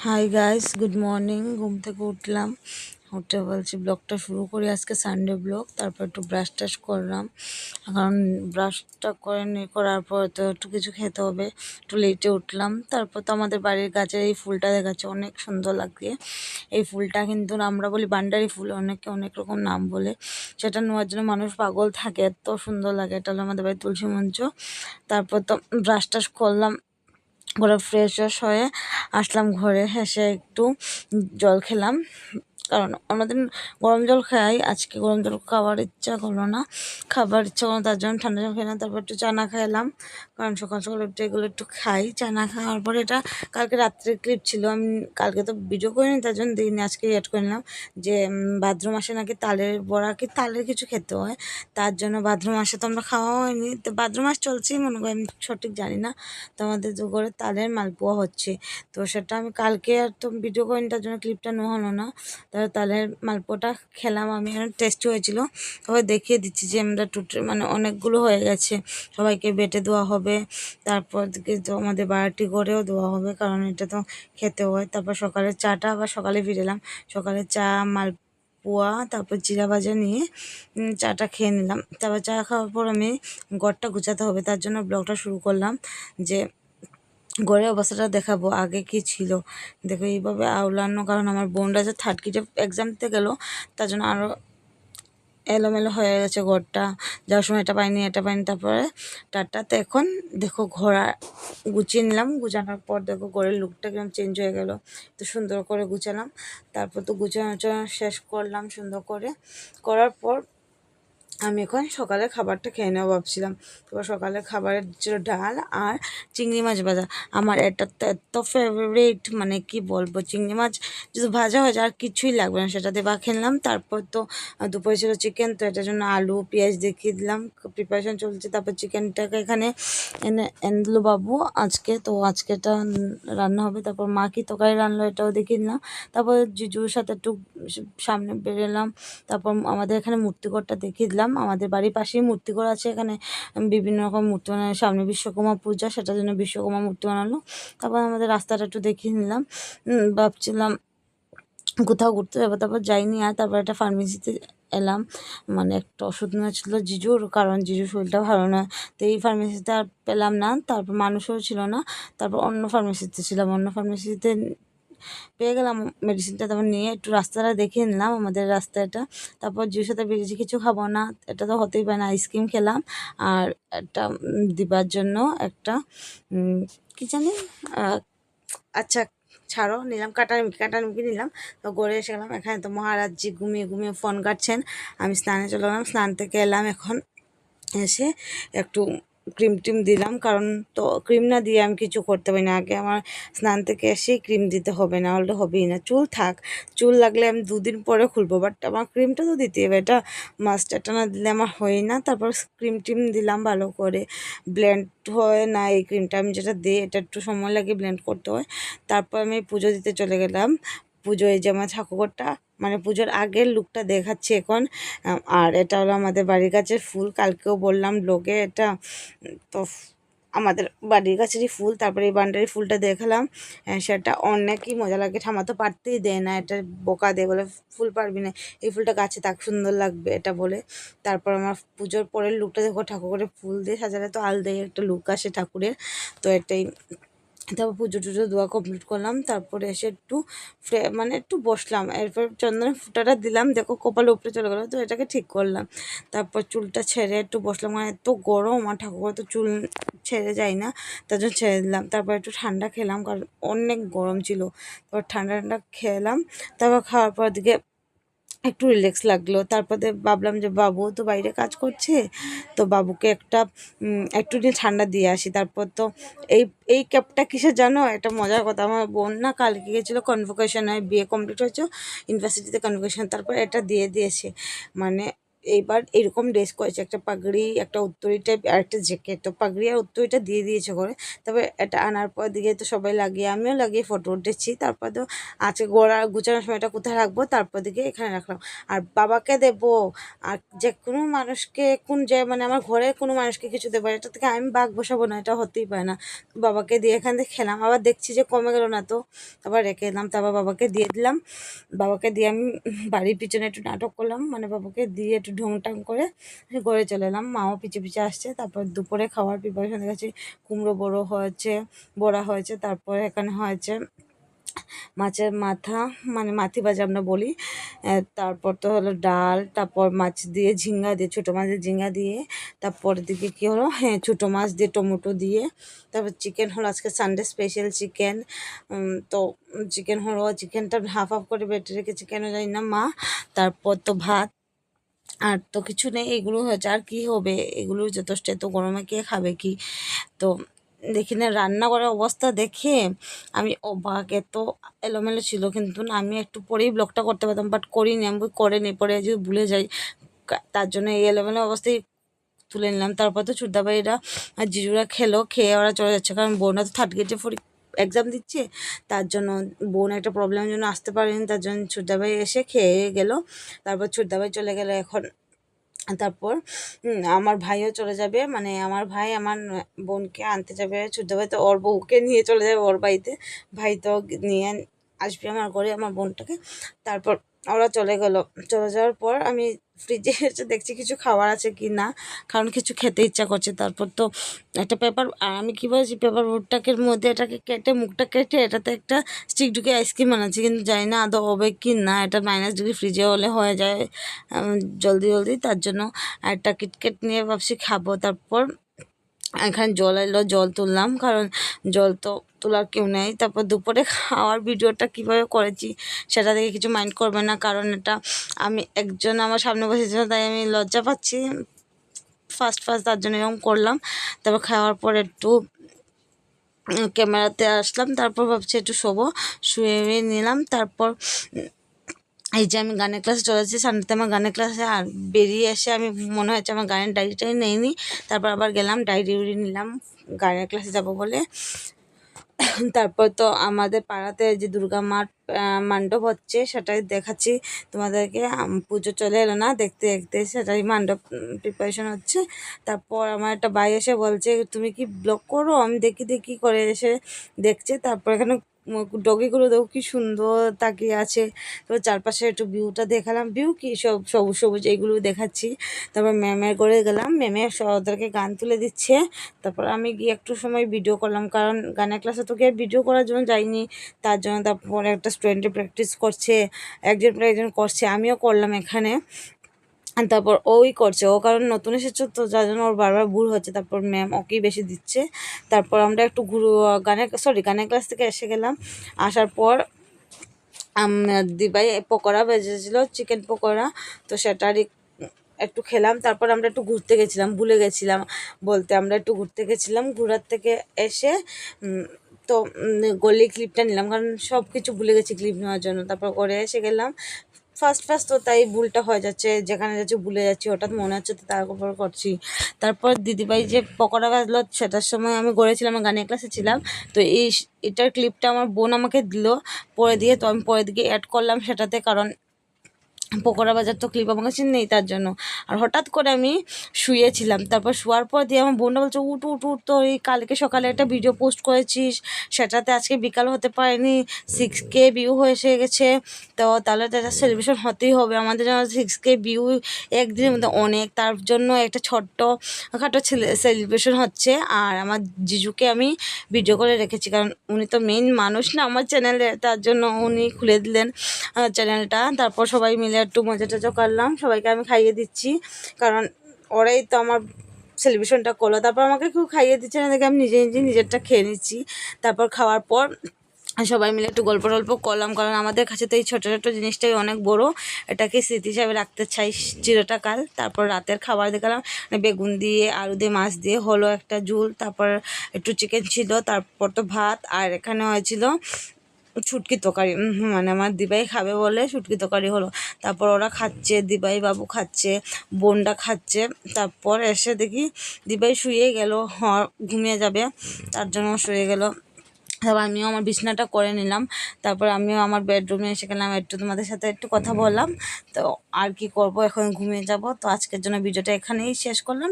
Hi guys, good morning. ঘুম থেকে উঠলাম, উঠে বলছি ব্লগটা শুরু করি। আজকে সানডে ব্লগ। তারপর একটু ব্রাশ টাশ করলাম, কারণ ব্রাশটা করার পর তো একটু কিছু খেতে হবে। একটু লেটে উঠলাম। তারপর তো আমাদের বাড়ির গাছের এই ফুলটা দেখাচ্ছে, অনেক সুন্দর লাগছে। এই ফুলটা কিন্তু আমরা বলি বান্ডারি ফুল, অনেকে অনেক রকম নাম বলে। সেটা নেওয়ার জন্য মানুষ পাগল থাকে, এত সুন্দর লাগে। এটা হলো আমাদের বাড়ির তুলসী মঞ্চ। তারপর তো ব্রাশ টাশ করলাম, করে ফ্রেশ ট্রেশ হয়ে আসলাম ঘরে। এসে একটু জল খেলাম, কারণ অন্যদিন গরম জল খাই, আজকে গরম জল খাওয়ার ইচ্ছা করলো না, তার জন্য ঠান্ডা জল খেলাম। তারপর একটু চানা খাইলাম, কারণ সকাল সকাল উঠে এগুলো একটু খাই। চানা খাওয়ার পরে এটা কালকে রাত্রের ক্লিপ ছিল, আমি কালকে তো ভিডিও করিনি, তার জন্য দিন আজকে এড করে নিলাম যে ভাদ্র মাসে নাকি তালের বড়া কি তালের কিছু খেতে হয়, তার জন্য ভাদ্র মাসে তো আমরা খাওয়া হয়নি। তো ভাদ্র মাস চলছেই মনে করি, আমি সঠিক জানি না। তো আমাদের করে তালের মালপোয়া হচ্ছে, তো সেটা আমি কালকে আর তো ভিডিও করিনি, তার জন্য ক্লিপটা নেওয়া হলো না। তারপর তালের মালপোয়াটা খেলাম আমি, টেস্টি হয়েছিল। তবে দেখিয়ে দিচ্ছি যে আমরা মানে অনেকগুলো হয়ে গেছে, সবাইকে বেটে দেওয়া হবে। তারপর দিকে তো আমাদের বাড়িটি করেও দেওয়া হবে, কারণ এটা তো খেতে হয়। তারপর সকালে চাটা আবার সকালে ফিরেলাম, সকালে চা মালপোয়া তারপর জিরা ভাজা নিয়ে চাটা খেয়ে নিলাম। তারপর চা খাওয়ার পর আমি ঘরটা গুছাতে হবে, তার জন্য ব্লগটা শুরু করলাম যে ঘরের অবস্থাটা দেখাবো আগে কি ছিল। দেখো এইভাবে আওলানো, কারণ আমার বোনরা যে থার্ড কিটে এক্সাম দিতে গেলো, তার জন্য আরও এলোমেলো হয়ে গেছে ঘরটা। যাওয়ার সময় এটা পাইনি এটা পাইনি, তারপরে টাটাতে এখন দেখো ঘর গুছিয়ে নিলাম। গুছানোর পর দেখো ঘরের লুকটা কিরকম চেঞ্জ হয়ে গেল, তো সুন্দর করে গুছালাম। তারপর তো গুছানো শেষ করলাম সুন্দর করে। করার পর আমি এখন সকালে খাবারটা খেয়ে নেবো ভাবছিলাম। তারপর সকালে খাবারের ছিল ডাল আর চিংড়ি মাছ ভাজা। আমার এটা তো এত ফেভারিট, মানে কি বলবো, চিংড়ি মাছ যদি ভাজা হয়ে যায় আর কিছুই লাগবে না, সেটা দিয়ে বা খেলাম। তারপর তো দুপুরে ছিল চিকেন, তো এটার জন্য আলু পেঁয়াজ দেখিয়ে দিলাম, প্রিপারেশন চলছে। তারপর চিকেনটাকে এখানে এনে দিল বাবু আজকে, তো আজকেটা রান্না হবে। তারপর মা কি তরকারি রান্নালো এটাও দেখিয়ে দিলাম। তারপর জিজুর সাথে একটু সামনে বেরোলাম। তারপর আমাদের এখানে মূর্তিঘরটা দেখিয়ে দিলাম। আমাদের বাড়ির পাশেই মূর্তিঘর আছে, এখানে বিভিন্ন রকম মূর্তি বানানো, সামনে বিশ্বকর্মা পূজা, সেটার জন্য বিশ্বকর্মা মূর্তি বানালো। তারপর আমাদের রাস্তাটা একটু দেখিয়ে নিলাম। ভাবছিলাম কোথাও ঘুরতে যাবো, তারপর যাইনি। আর তারপর একটা ফার্মেসিতে এলাম, মানে একটা ওষুধ নেওয়া ছিল জিজুর, কারণ জিজুর শরীরটা ভালো না। তো এই ফার্মেসিতে আর পেলাম না, তারপর মানুষও ছিল না। তারপর অন্য ফার্মেসিতে ছিলাম, অন্য ফার্মেসিতে পেয়ে গেলাম মেডিসিনটা। তারপর নিয়ে একটু রাস্তাটা দেখিয়ে নিলাম, আমাদের রাস্তাটা। তারপর জিজুর সাথে বেরিয়েছি, কিছু খাবো না, এটা তো হতেই পারে না, আইসক্রিম খেলাম। আর একটা দিবার জন্য একটা কি জানি, আচ্ছা ছাড়ো, নিলাম কাঁটা নিমকি নিলাম। তো গড়ে এসে গেলাম, এখানে তো মহারাজজি ঘুমিয়ে ঘুমিয়ে ফোন কাটছেন। আমি স্নানে চলে গেলাম, স্নান থেকে এলাম এখন। এসে একটু ক্রিম টিম দিলাম, কারণ তো ক্রিম না দিয়ে আমি কিছু করতে পারি না। আগে আমার স্নান থেকে এসেই ক্রিম দিতে হবে, না হলে হবেই না। চুল থাক, চুল লাগলে আমি 2 দিন পরে খুলবো, বাট আমার ক্রিমটা তো দিতে হবে, এটা মাস্ট। এটা না দিলে আমার হয় না। তারপর ক্রিম টিম দিলাম, ভালো করে ব্লেন্ড হয় না এই ক্রিমটা, আমি যেটা দিই এটা একটু সময় লাগে ব্লেন্ড করতে হয়। তারপর আমি পুজো দিতে চলে গেলাম। পুজো, এই যে আমার ঠাকুরটা, মানে পুজোর আগের লুকটা দেখাচ্ছি এখন। আর এটা হলো আমাদের বাড়ির গাছের ফুল, কালকেও বললাম ব্লগে এটা। তো আমাদের বাড়ির গাছেরই ফুল। তারপরে এই বান্ডারি ফুলটা দেখালাম, সেটা অনেকই মজা লাগে। ঠামা তো পারতেই দেয় না, এটা বোকা দেয়, বলে ফুল পারবি না, এই ফুলটা গাছে থাক সুন্দর লাগবে এটা বলে। তারপর আমার পুজোর পরের লুকটা দেখো, ঠাকুরের ফুল দিয়ে সাজালে তো আলাদাই একটা লুক আসে ঠাকুরের। তো এটাই। তারপর পুজো টুজো দোয়া কমপ্লিট করলাম। তারপরে এসে একটু মানে একটু বসলাম, এরপর চন্দনের ফুটাটা দিলাম, দেখো কপালে উপরে চলে গেলো, তো এটাকে ঠিক করলাম। তারপর চুলটা ছেড়ে একটু বসলাম, মানে এত গরম, আমার ঠাকুর তো চুল ছেড়ে যায় না, তার জন্য ছেড়ে দিলাম। তারপর একটু ঠান্ডা খেলাম, কারণ অনেক গরম ছিল। তারপর ঠান্ডা ঠান্ডা খেলাম। তারপর খাওয়ার পর দিকে একটু রিল্যাক্স লাগলো। তারপরে ভাবলাম যে বাবু তো বাইরে কাজ করছে, তো বাবুকে একটু দিয়ে ঠান্ডা দিয়ে আসি। তারপর তো এই এই ক্যাবটা কিসের জানো, একটা মজার কথা, আমার বোন না কালকে গেছিলো কনভোকেশন, হয় বিয়ে কমপ্লিট হয়েছে ইউনিভার্সিটিতে কনভোকেশন, তারপর এটা দিয়ে দিয়েছে। মানে এইবার এরকম ড্রেস করেছে, একটা পাগড়ি, একটা উত্তরি টাইপ আর একটা জ্যাকেট। তো পাগড়ি আর উত্তরিটা দিয়ে দিয়েছে করে, তবে এটা আনার পর দিকে তো সবাই লাগিয়ে, আমিও লাগিয়ে ফটো উঠেছি। তারপর তো আজকে গোড়া গুছানোর সময়টা কোথায় রাখবো, তারপর দিকে এখানে রাখলাম। আর বাবাকে দেবো, আর যে কোনো মানুষকে মানে আমার ঘরের কোনো মানুষকে কিছু দেবো, এটা থেকে আমি বাঘ বসাবো না, এটা হতেই পারে না। বাবাকে দিয়ে এখান থেকে খেলাম, আবার দেখছি যে কমে গেল না, তো আবার রেখে দিলাম। তারপর বাবাকে দিয়ে দিলাম। বাবাকে দিয়ে আমি বাড়ির পিছনে একটু নাটক করলাম, মানে বাবাকে দিয়ে একটু ঢংটাং করে ঘরে চলে এলাম। মাও পিছে পিছে আসছে। তারপর দুপুরে খাওয়ার প্রিপারেশন দেখেছি, কুমড়ো বড়া হয়েছে, তারপরে এখানে হয়েছে মাছের মাথা, মানে মাথি ভাজা আমরা বলি। তারপর তো হলো ডাল, তারপর মাছ দিয়ে ঝিঙ্গা দিয়ে, ছোটো মাছের ঝিঙ্গা দিয়ে, তারপর দিকে কী হলো, হ্যাঁ ছোটো মাছ দিয়ে টমেটো দিয়ে, তারপর চিকেন হলো, আজকে সানডে স্পেশাল চিকেন। তো চিকেন হলো, চিকেনটা হাফ হাফ করে বেটে রেখেছি, কেন জানি না মা। তারপর তো ভাত, আর তো কিছু নেই, এগুলো হয়েছে, আর কি হবে, এগুলো যথেষ্ট। এত গরমে কে খাবে কি। তো দেখি না রান্না করার অবস্থা দেখে আমি অবাক, এত এলোমেলো ছিল। কিন্তু না, আমি একটু পরেই ব্লগটা করতে পারতাম, বাট করিনি, আমি করিনি, পরে যদি ভুলে যাই, তার জন্য এই এলোমেলো অবস্থায় তুলে নিলাম। তারপর তো চুড়দাবাইরা আর জিজুরা খেয়ে ওরা চলে যাচ্ছে, কারণ বোনরা তো থার্ড গ্রেডে এক্সাম দিচ্ছে, তার জন্য বোন একটা প্রবলেমের জন্য আসতে পারেনি, তার জন্য ছোটদাবাই এসে খেয়ে গেল। তারপর ছোটদাবাই চলে গেল এখন। তারপর আমার ভাইও চলে যাবে, মানে আমার ভাই আমার বোনকে আনতে যাবে। ছোটদাবাই তো ওর বউকে নিয়ে চলে যাবে ওর বাড়িতে, ভাই তো নিয়ে আসবে আমার ঘরে আমার বোনটাকে। তারপর ওরা চলে গেল। চলে যাওয়ার পর আমি ফ্রিজে এসে দেখছি কিছু খাবার আছে কি না, কারণ কিছু খেতে ইচ্ছা করছে। তারপর তো একটা পেপার, আর আমি কী বলছি, পেপার বোর্ডটাকের মধ্যে এটাকে কেটে, মুখটা কেটে এটাতে একটা স্টিক ঢুকে আইসক্রিম বানাচ্ছি, কিন্তু জানি না আদৌ হবে কি না। এটা -ডিগ্রি ফ্রিজে হলে হয়ে যায় জলদি জলদি, তার জন্য একটা কিটকেট নিয়ে ভাবছি খাবো। তারপর এখানে জল এলো, জল তুললাম, কারণ জল তো তোলার কেউ নেই। তারপর দুপুরে খাওয়ার ভিডিওটা কীভাবে করেছি সেটা দেখে কিছু মাইন্ড করবে না, কারণ এটা আমি একজন আমার সামনে বসেছিল, তাই আমি লজ্জা পাচ্ছি ফার্স্ট তার জন্য এরকম করলাম। তারপর খাওয়ার পর একটু ক্যামেরাতে আসলাম, তারপর ভাবছি একটু শুয়ে নিলাম। তারপর এই যে আমি গানের ক্লাসে চলে যাচ্ছি, সানডেতে আমার গানের ক্লাসে, আর বেরিয়ে এসে আমি মনে হচ্ছে আমার গানের ডায়েরিটাই নেইনি। তারপর আবার গেলাম, ডায়েরি নিলাম গানের ক্লাসে যাব বলে। তারপর তো আমাদের পাড়াতে যে দুর্গা মার মণ্ডপ হচ্ছে সেটাই দেখাচ্ছি তোমাদেরকে। পুজো চলে এলো না, দেখতে দেখতে সেটাই মণ্ডপ প্রিপারেশন হচ্ছে। তারপর আমার একটা ভাই এসে বলছে, তুমি কি ব্লগ করো? আমি দেখি করে এসে দেখছে। তারপর এখানে ডগিগুলো দেখো কি সুন্দর তাকিয়ে আছে। তো চারপাশে একটু ভিউটা দেখালাম, ভিউ কি সব সবুজ সবুজ এইগুলো দেখাচ্ছি। তারপর ম্যামের ঘরে গেলাম, ম্যামে ওদেরকে গান তুলে দিচ্ছে। তারপর আমি গিয়ে একটু সময় ভিডিও করলাম, কারণ গানের ক্লাসে তো গিয়ে ভিডিও করার জন্য যাইনি, তার জন্য। তারপরে একটা স্টুডেন্টে প্র্যাকটিস করছে, একজন পর একজন করছে, আমিও করলাম এখানে। তারপর ওই করছে, ও কারণ নতুন এসেছে তো, যার জন্য ওর বারবার ভুল হচ্ছে। তারপর ম্যাম ওকেই বেশি দিচ্ছে। তারপর আমরা একটু গানের ক্লাস থেকে এসে গেলাম। আসার পর দিবাই পকোড়া ভেজেছিল, চিকেন পকোড়া, তো সেটারই একটু খেলাম। তারপর আমরা একটু ঘুরতে গেছিলাম, ভুলে গেছিলাম বলতে, আমরা একটু ঘুরতে গেছিলাম। ঘোরার থেকে এসে তো গলি ক্লিপটা নিলাম, কারণ সব কিছু ভুলে গেছি ক্লিপ নেওয়ার জন্য। তারপর করে এসে গেলাম ফার্স্ট তো, তাই ভুলটা হয়ে যাচ্ছে, যেখানে যাচ্ছি ভুলে যাচ্ছি, হঠাৎ মনে হচ্ছে তো তার উপর করছি। তারপর দিদিভাই যে পকোড়া ভাজলো সেটার সময় আমি গড়েছিলাম, আমার গানের ক্লাসে ছিলাম। তো এটার ক্লিপটা আমার বোন আমাকে দিল পরে দিয়ে, তো আমি পরে দিকে অ্যাড করলাম সেটাতে, কারণ পকোড়া বাজার তো ক্লিপ আমার কাছে নেই, তার জন্য। আর হঠাৎ করে আমি শুয়েছিলাম, তারপর শোয়ার পর দিয়ে আমার বোনটা বলছে, উঠ উঠ উঠ, তো এই কালকে সকালে একটা ভিডিও পোস্ট করেছিস, সেটাতে আজকে বিকাল হতে পারেনি, 6K ভিউ হয়েছে গেছে, তো তাহলে তো এটা সেলিব্রেশন হতেই হবে আমাদের জন্য। 6K ভিউ একদিনের মধ্যে অনেক, তার জন্য একটা খাটো সেলিব্রেশন হচ্ছে। আর আমার জিজুকে আমি ভিডিও করে রেখেছি, কারণ উনি তো মেইন মানুষ না আমার চ্যানেলে, তার জন্য উনি খুলে দিলেন চ্যানেলটা। তারপর সবাই মিলে একটু মজা টজা করলাম, সবাইকে আমি খাইয়ে দিচ্ছি, কারণ ওরাই তো আমার সেলিব্রেশনটা করলো। তারপর আমাকে কেউ খাইয়ে দিচ্ছে না দেখে আমি নিজেরটা খেয়ে নিচ্ছি। তারপর খাওয়ার পর সবাই মিলে একটু গল্প টল্প করলাম, কারণ আমাদের কাছে তো এই ছোটো ছোটো জিনিসটাই অনেক বড়, এটাকে স্মৃতি হিসাবে রাখতে চাই চিরটা কাল। তারপর রাতের খাবার দেখালাম, বেগুন দিয়ে আলু দিয়ে মাছ দিয়ে হলো একটা ঝোল, তারপর একটু চিকেন ছিল, তারপর তো ভাত, আর এখানে হয়েছিল শুটকি তরকারি মানে আমার দিবাই খাবে বলে শুটকি তরকারি হলো। তারপর ওরা খাচ্ছে, দিবাই বাবু খাচ্ছে, বোনটা খাচ্ছে। তারপর এসে দেখি দিবাই শুয়ে গেল, ঘুমিয়ে যাবে, তার জন্য শুয়ে গেল। তারপর আমিও আমার বিছানাটা করে নিলাম। তারপর আমিও আমার বেডরুমে এসে গেলাম, একটু তোমাদের সাথে একটু কথা বললাম। তো আর কি করব, এখন ঘুমিয়ে যাব। তো আজকের জন্য ভিডিওটা এখানেই শেষ করলাম।